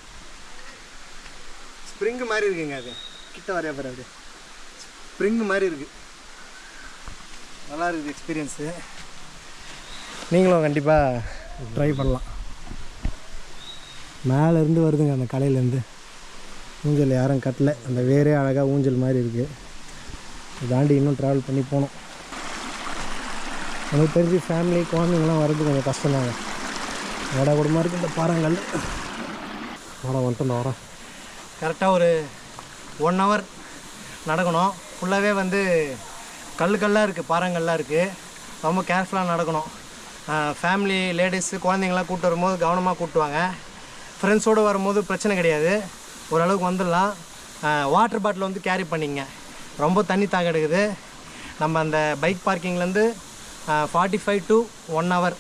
ஸ்ப்ரிங்கு மாதிரி இருக்குங்க. அது கிட்ட வரையா பாரு, அது ஸ்ப்ரிங்கு மாதிரி இருக்குது. நல்லா இருக்குது எக்ஸ்பீரியன்ஸு. நீங்களும் கண்டிப்பாக ட்ரை பண்ணலாம். மேலேருந்து வருதுங்க அந்த கலையிலேருந்து. ஊஞ்சல் யாரும் கட்டலை, அந்த வேறே அழகாக ஊஞ்சல் மாதிரி இருக்குது. தாண்டி இன்னும் ட்ராவல் பண்ணி போகணும். எனக்கு தெரிஞ்சு ஃபேமிலி குழந்தைங்களாம் வர்றது கொஞ்சம் கஷ்டம்தாங்க. வட குடமாக இருக்குது இந்த பாறங்கள். வந்துட்டு வரேன். கரெக்டாக ஒரு 1 hour நடக்கணும். ஃபுல்லாகவே வந்து கல்லாக இருக்குது, பாறங்கள்லாம் இருக்குது. ரொம்ப கேர்ஃபுல்லாக நடக்கணும். ஃபேமிலி லேடிஸு குழந்தைங்களாம் கூப்பிட்டு வரும்போது கவனமாக கூப்பிட்டுவாங்க. ஃப்ரெண்ட்ஸோடு வரும்போது பிரச்சனை கிடையாது, ஓரளவுக்கு வந்துடலாம். வாட்டர் பாட்டில் வந்து கேரி பண்ணிங்க. ரொம்ப தண்ணி தாக எடுக்குது. நம்ம அந்த bike பார்க்கிங்லேருந்து 45 to 1 hour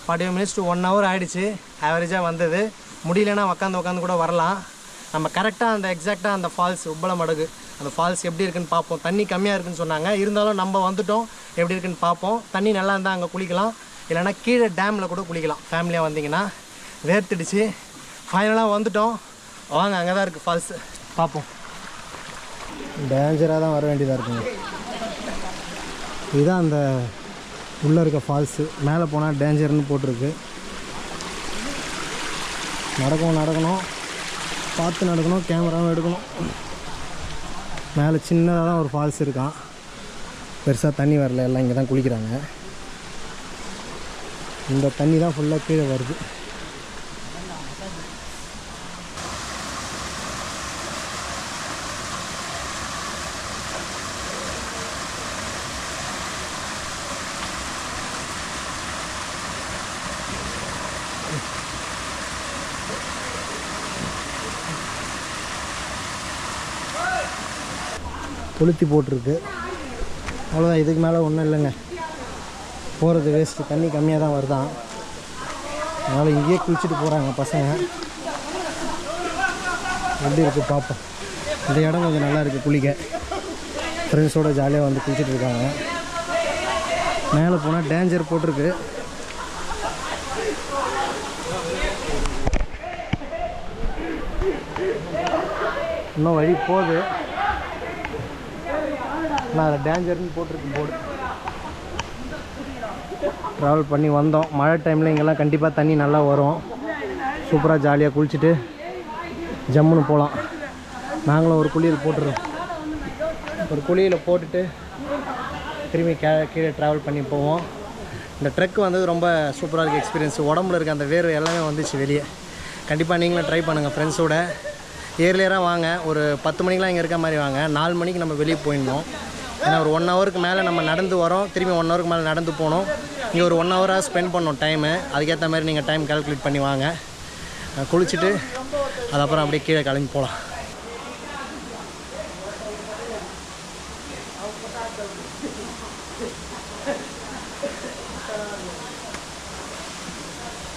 45 minutes to 1 hour ஆகிடுச்சு. ஆவரேஜாக வந்தது. முடியலன்னா உட்காந்து கூட வரலாம். நம்ம கரெக்டாக அந்த எக்ஸாக்டாக அந்த ஃபால்ஸ் உப்பலமடுகு அந்த ஃபால்ஸ் எப்படி இருக்குன்னு பார்ப்போம். தண்ணி கம்மியாக இருக்குதுன்னு சொன்னாங்க, இருந்தாலும் நம்ம வந்துட்டோம், எப்படி இருக்குன்னு பார்ப்போம். தண்ணி நல்லா இருந்தால் அங்கே குளிக்கலாம், இல்லைனா கீழே டேமில் கூட குளிக்கலாம். ஃபேமிலியாக வந்தீங்கன்னா வேர்த்துடுச்சு. ஃபைனலாக வந்துட்டோம். வாங்க, அங்கே தான் இருக்குது ஃபால்ஸு, பார்ப்போம். டேஞ்சராக தான் வர வேண்டியதாக இருக்குங்க. இதுதான் அந்த உள்ளே இருக்க ஃபால்ஸு. மேலே போனால் டேஞ்சர்னு போட்டிருக்கு. நடக்கணும், பார்த்து நடக்கணும், கேமராவும் எடுக்கணும். மேலே சின்னதாக தான் ஒரு ஃபால்ஸ் இருக்கான், பெருசாக தண்ணி வரல. எல்லாம் இங்கே தான் குளிக்கிறாங்க. இந்த தண்ணி தான் ஃபுல்லாக கீழே வருது. கொளுத்தி போட்டிருக்கு. அவ்வளோதான், இதுக்கு மேலே ஒன்றும் இல்லைங்க. போகிறது வேஸ்ட்டு, தண்ணி கம்மியாக தான் வருதான். அதனால் இங்கேயே குளிச்சுட்டு போகிறாங்க பசங்க. எப்படி இருக்குது பார்ப்போம். இந்த இடம் கொஞ்சம் நல்லா இருக்குது குளிக்க. ஃப்ரெண்ட்ஸோடு ஜாலியாக வந்து குளிச்சுட்டு இருக்காங்க. மேலே போனால் டேஞ்சர் போட்டிருக்கு. இன்னும் வழி போகுது, நான் அதை டேஞ்சர்னு போட்டிருக்கு போர்டு. ட்ராவல் பண்ணி வந்தோம். மழை டைமில் இங்கெல்லாம் கண்டிப்பாக தண்ணி நல்லா வரும். சூப்பராக ஜாலியாக குளிச்சுட்டு ஜம்முன்னு போகலாம். நாங்களும் ஒரு குளியல் போட்டுடுறோம். ஒரு குளியலை போட்டுட்டு திரும்பி கீழே ட்ராவல் பண்ணி போவோம். இந்த ட்ரெக் வந்தது ரொம்ப சூப்பராக இருக்குது எக்ஸ்பீரியன்ஸ். உடம்புல இருக்க அந்த வேர்வை எல்லாமே வந்துச்சு வெளியே. கண்டிப்பாக நீங்களும் ட்ரை பண்ணுங்கள் ஃப்ரெண்ட்ஸோட. ஏர்லியராக வாங்க, ஒரு 10 மணிக்கெலாம் இங்கே இருக்க மாதிரி வாங்க. 4 மணிக்கு நம்ம வெளியே போயிடணும். ஏன்னா ஒரு 1 ஹவருக்கு மேலே நம்ம நடந்து வரோம், திரும்பி 1 ஹவருக்கு மேலே நடந்து போகணும். இங்கே ஒரு 1 ஹவராக ஸ்பெண்ட் பண்ணோம் டைமு. அதுக்கேற்ற மாதிரி நீங்கள் டைம் கால்குலேட் பண்ணி வாங்க. குளிச்சுட்டு அதுக்கப்புறம் அப்படியே கீழே கிளம்பி போகலாம்.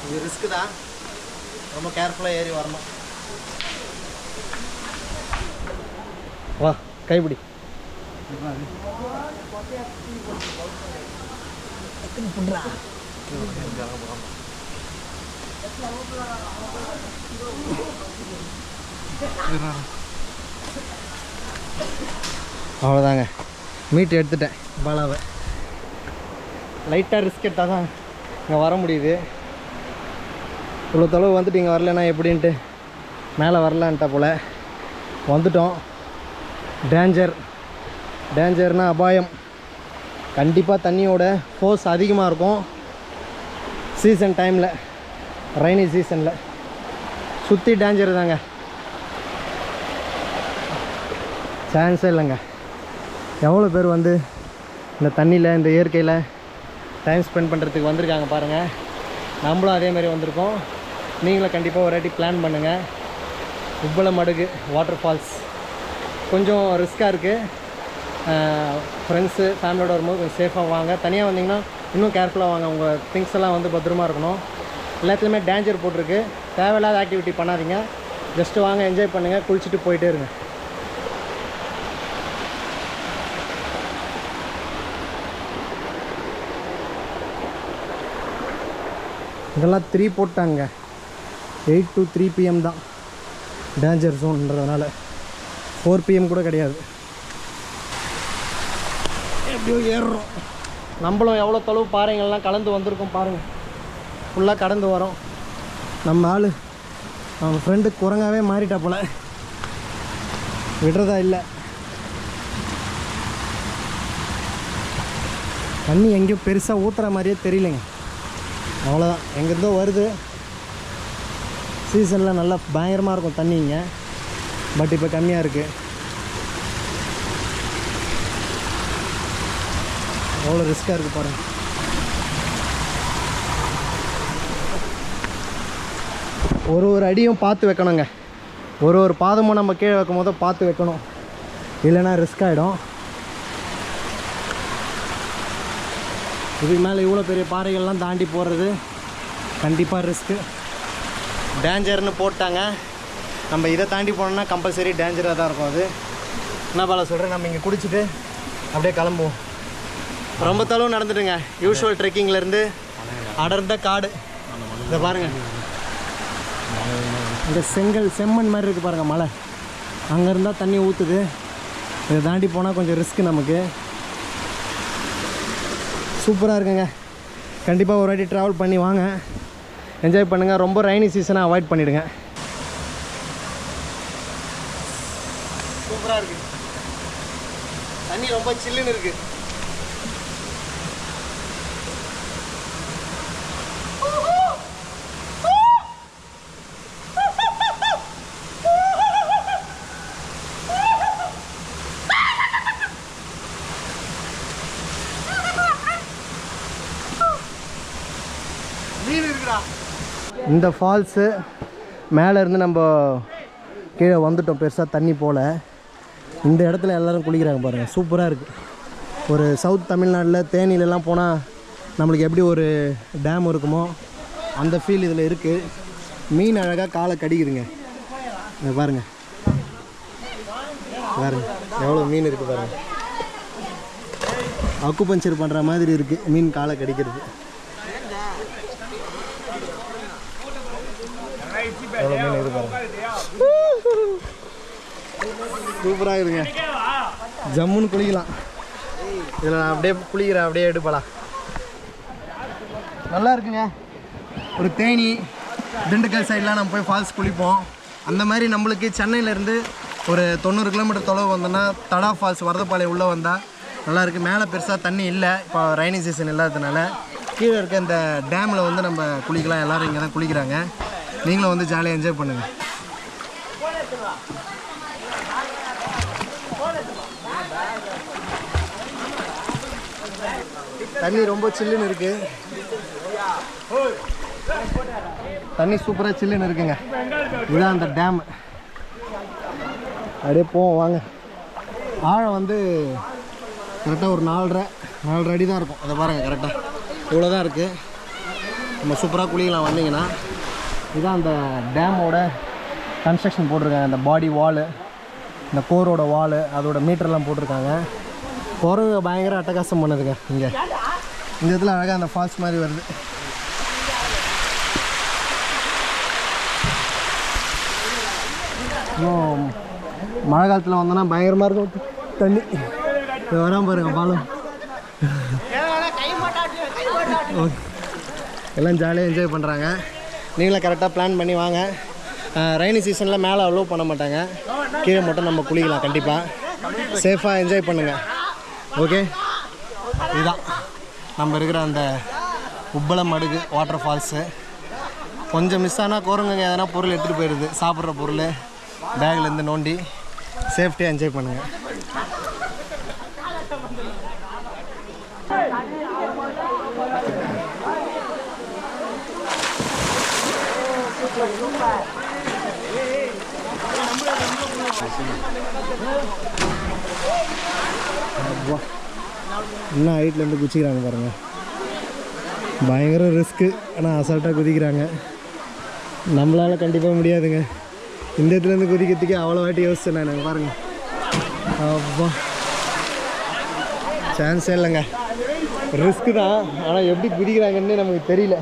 இது ரிஸ்க்கு தான், ரொம்ப கேர்ஃபுல்லாக ஏறி வரணும். வா, கைப்பிடி. அவ்வளோதாங்க, மீட் எடுத்துட்டேன் பாலாவை. லைட்டாக ரிஸ்க் எடுத்தால் தான் இங்கே வர முடியுது. இவ்வளோ தொலைவு வந்துட்டு இங்கே வரலன்னா எப்படின்ட்டு மேலே வரலான்ட்டா போல். வந்துட்டோம். டேஞ்சர்னா அபாயம். கண்டிப்பாக தண்ணியோட ஃபோர்ஸ் அதிகமாக இருக்கும் சீசன் டைமில், ரெய்னி சீசனில். சுற்றி டேஞ்சர் தாங்க, சான்ஸே இல்லைங்க. எவ்வளோ பேர் வந்து இந்த தண்ணியில் இந்த இயற்கையில் டைம் ஸ்பெண்ட் பண்ணுறதுக்கு வந்திருக்காங்க பாருங்கள். நம்மளும் அதேமாதிரி வந்திருக்கோம். நீங்களும் கண்டிப்பாக ஒரு வாட்டி பிளான் பண்ணுங்கள். உப்பலமடுகு வாட்டர் ஃபால்ஸ் கொஞ்சம் ரிஸ்க்காக இருக்குது. ஃப்ரெண்ட்ஸு ஃபேமிலியோடு வரும்போது கொஞ்சம் சேஃபாக வாங்க. தனியாக வந்தீங்கன்னா இன்னும் கேர்ஃபுல்லாக வாங்க. உங்கள் திங்ஸ் எல்லாம் வந்து பத்திரமா இருக்கணும். எல்லாத்துலேயுமே டேஞ்சர் போட்டிருக்கு. தேவையில்லாத ஆக்டிவிட்டி பண்ணாதீங்க. ஜஸ்ட்டு வாங்க, என்ஜாய் பண்ணுங்கள், குளிச்சுட்டு போயிட்டே இருங்க. இதெல்லாம் 3 போட்டாங்க. 8 to 3 PM தான் டேஞ்சர் ஜோன்றதுனால. 4 PM கூட கிடையாது. எப்படியோ ஏறுறோம். நம்மளும் எவ்வளோ தொலைவு பாறைங்கள்லாம் கலந்து வந்திருக்கோம் பாருங்கள். ஃபுல்லாக கடந்து வரோம். நம்ம ஆள் அவன் ஃப்ரெண்டு குரங்காவே மாறிட்டா போல, விடுறதா இல்லை. தண்ணி எங்கேயும் பெருசாக ஊற்றுற மாதிரியே தெரியலைங்க. அவ்வளோதான், எங்கேருந்தோ வருது. சீசனில் நல்லா பயங்கரமாக இருக்கும் தண்ணி இங்கே, பட் இப்போ கம்மியாக இருக்குது. எவ்வளோ ரிஸ்க்காக இருக்குது பாருங்கள். ஒரு அடியும் பார்த்து வைக்கணுங்க. ஒரு பாதமும் நம்ம கீழே வைக்கும் போது பார்த்து வைக்கணும், இல்லைன்னா ரிஸ்க் ஆகிடும். இதுக்கு மேலே இவ்வளோ பெரிய பாறைகள்லாம் தாண்டி போகிறது கண்டிப்பாக ரிஸ்க்கு, டேஞ்சர்னு போட்டாங்க. நம்ம இதை தாண்டி போனோம்னா கம்பல்சரி டேஞ்சராக தான் இருக்கும். அது என்ன பால சொல்கிறேன், நம்ம இங்கே குடிச்சிட்டு அப்படியே கிளம்புவோம். ரொம்ப தொலைவு நடந்துட்டுங்க. யூஷுவல் ட்ரெக்கிங்லேருந்து அடர்ந்த காடு. இதை பாருங்கள், இந்த செம்மண் மாதிரி இருக்குது பாருங்கள் மலை. அங்கே இருந்தால் தண்ணி ஊற்றுது. இதை தாண்டி போனால் கொஞ்சம் ரிஸ்க்கு நமக்கு. சூப்பராக இருக்குங்க. கண்டிப்பாக ஒரு வாட்டி ட்ராவல் பண்ணி வாங்க, என்ஜாய் பண்ணுங்கள். ரொம்ப ரெய்னி சீசனை அவாய்ட் பண்ணிவிடுங்க. சூப்பராக இருக்குது, தண்ணி ரொம்ப சில்லுன்னு இருக்குது. இந்த ஃபால்ஸு மேலே இருந்து நம்ம கீழே வந்துட்டோம், பெருசாக தண்ணி போல். இந்த இடத்துல எல்லோரும் குளிக்கிறாங்க பாருங்கள், சூப்பராக இருக்குது. ஒரு சவுத் தமிழ்நாட்டில் தேனிலெலாம் போனால் நம்மளுக்கு எப்படி ஒரு டேம் இருக்குமோ அந்த ஃபீல் இதில் இருக்குது. மீன் அழகாக காலை கடிக்குதுங்க. இங்கே பாருங்கள் பாருங்கள் எவ்வளோ மீன் இருக்குது பாருங்கள். அக்குபஞ்சர் பண்ணுற மாதிரி இருக்குது மீன் காலை கடிக்கிறது. எவ்வளோ மீன் இருக்குது பாருங்கள், சூப்பராக இருக்குதுங்க. ஜம்முன்னு குளிக்கலாம். இதில் நான் அப்படியே குளிக்கிறேன், அப்படியே எடுப்பலாம். நல்லா இருக்குங்க. ஒரு தேனி திண்டுக்கல் சைட்லாம் நம்ம போய் ஃபால்ஸ் குளிப்போம். அந்த மாதிரி நம்மளுக்கு சென்னையிலேருந்து ஒரு 90 கிலோமீட்டர் தொலைவு வந்தோன்னா தடா ஃபால்ஸ் வரதப்பாளையம் உள்ளே வந்தால் நல்லாயிருக்கு. மேலே பெருசாக தண்ணி இல்லை, இப்போ ரெய்னி சீசன் இல்லாததுனால. கீழே இருக்க இந்த டேமில் வந்து நம்ம குளிக்கலாம். எல்லோரும் இங்கே தான் குளிக்கிறாங்க. நீங்களும் வந்து ஜாலியாக என்ஜாய் பண்ணுங்கள். தண்ணி ரொம்ப சில்லுன்னு இருக்குது. தண்ணி சூப்பராக சில்லுன்னு இருக்குங்க. இதுதான் அந்த டேம். அப்படியே போவோம் வாங்க. ஆழம் வந்து கரெக்டாக ஒரு 4.5 அடி தான் இருக்கும். அதை பாருங்கள், கரெக்டாக இவ்வளோ தான் இருக்குது. நம்ம சூப்பராக குளிக்கலாம் வந்தீங்கன்னா. இதுதான் அந்த டேமோட கன்ஸ்ட்ரக்ஷன் போட்டிருக்காங்க. அந்த பாடி வாலு, இந்த கோரோட வாலு, அதோட மீட்டர்லாம் போட்டிருக்காங்க. குரங்கு பயங்கர அட்டகாசம் பண்ணுதுங்க. இங்கே இந்த இடத்துல அழகாக அந்த ஃபால்ஸ் மாதிரி வருது. இன்னும் மழை காலத்தில் வந்தோன்னா பயங்கரமாக இருக்கும் தண்ணி. வராமல் பாருங்க பாலம். எல்லாம் ஜாலியாக என்ஜாய் பண்ணுறாங்க. நீங்களும் கரெக்டாக பிளான் பண்ணி வாங்க. ரெய்னி சீசனில் மேலே அலோவ் பண்ண மாட்டாங்க, கீழே மட்டும் நம்ம குளிக்கலாம். கண்டிப்பாக சேஃபாக என்ஜாய் பண்ணுங்கள். ஓகே, இதுதான் நம்ம இருக்கிற அந்த உப்பளமடுகு வாட்டர் ஃபால்ஸு. கொஞ்சம் மிஸ் ஆனால் குரங்குங்க எதனா பொருள் எடுத்துகிட்டு போயிடுது, சாப்பிட்ற பொருள் பேக்லேருந்து நோண்டி. சேஃப்டியாக என்ஜாய் பண்ணுங்கள். இன்னும் ஹைட்லேருந்து குதிக்கிறாங்க பாருங்கள். பயங்கர ரிஸ்க்கு, ஆனால் அசால்ட்டாக குதிக்கிறாங்க. நம்மளால் கண்டிப்பாக முடியாதுங்க. இந்த இடத்துலேருந்து குதிக்கிறதுக்கே அவ்வளோ வாட்டி யோசிச்சேன் நான். பாருங்கள், அப்பா சான்ஸே இல்லைங்க. ரிஸ்க்கு தான், ஆனால் எப்படி குதிக்கிறாங்கன்னு நமக்கு தெரியல.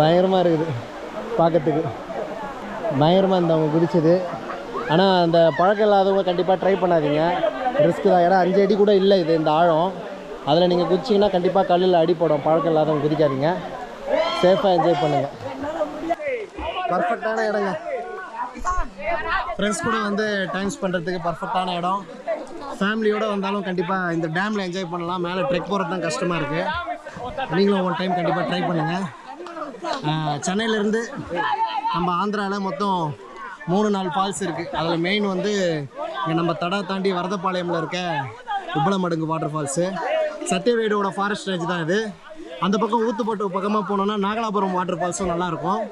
பயங்கரமாக இருக்குது பார்க்கறதுக்கு. பயங்கரமாக இருந்தால் அவங்க குதிச்சது. ஆனால் அந்த பழக்கம் இல்லாதவங்க கண்டிப்பாக ட்ரை பண்ணாதீங்க, ரிஸ்க்கு தான். ஏன்னா 5 அடி கூட இல்லை இது, இந்த ஆழம். அதில் நீங்கள் குதிச்சிங்கன்னா கண்டிப்பாக கல்லில் அடிப்படும். பழக்கம் இல்லாதவங்க குதிக்காதீங்க. சேஃபாக என்ஜாய் பண்ணுங்கள். பர்ஃபெக்டான இடங்க. ஃப்ரெண்ட்ஸ் கூட வந்து டைம் ஸ்பெண்ட்றதுக்கு பர்ஃபெக்டான இடம். ஃபேமிலியோடு வந்தாலும் கண்டிப்பாக இந்த டேமில் என்ஜாய் பண்ணலாம். மேலே ட்ரெக் போகிறது தான் கஷ்டமாக இருக்குது. நீங்களும் ஒன் டைம் கண்டிப்பாக ட்ரை பண்ணுங்கள். சென்னையிலேருந்து நம்ம ஆந்திராவில் மொத்தம் 3-4 ஃபால்ஸ் இருக்குது. அதில் மெயின் வந்து இங்கே நம்ம தடா தாண்டி வரதப்பாளையமில் இருக்க உப்பலமடுங்கு வாட்டர் ஃபால்ஸு. சத்தியவேடோட ஃபாரஸ்ட் ரேஞ்ச் தான் இது. அந்த பக்கம் ஊத்துப்பட்டு பக்கமாக போனோன்னா நாகலாபுரம் வாட்டர் ஃபால்ஸும் நல்லாயிருக்கும்.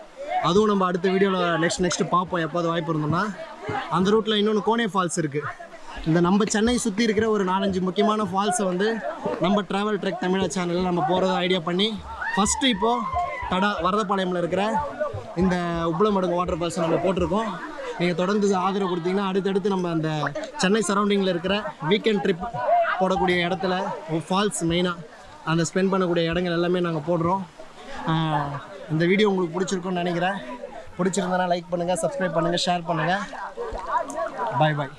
அதுவும் நம்ம அடுத்த வீடியோவில் நெக்ஸ்ட்டு பார்ப்போம் எப்போது வாய்ப்பு இருந்தோம்னா. அந்த ரூட்டில் இன்னொன்று கோனே ஃபால்ஸ் இருக்குது. இந்த நம்ம சென்னை சுற்றி இருக்கிற ஒரு 4-5 முக்கியமான ஃபால்ஸை வந்து நம்ம ட்ராவல் ட்ரெக் தமிழா சேனலில் நம்ம போகிறத ஐடியா பண்ணி ஃபஸ்ட்டு இப்போது தடா வரதப்பாளையமில் இருக்கிற இந்த உப்பலமடுங்கு வாட்டர் ஃபால்ஸை நம்ம போட்டிருக்கோம். நீங்கள் தொடர்ந்து ஆதரவு கொடுத்தீங்கன்னா அடுத்தடுத்து நம்ம அந்த சென்னை சரௌண்டிங்கில் இருக்கிற வீக்கெண்ட் ட்ரிப் போடக்கூடிய இடத்துல ஃபால்ஸ் மெயினாக அந்த ஸ்பெண்ட் பண்ணக்கூடிய இடங்கள் எல்லாமே நாங்கள் போடுறோம். இந்த வீடியோ உங்களுக்கு பிடிச்சிருக்குன்னு நினைக்கிறேன். பிடிச்சிருந்தனா லைக் பண்ணுங்கள், சப்ஸ்கிரைப் பண்ணுங்கள், ஷேர் பண்ணுங்கள். பாய் பாய்.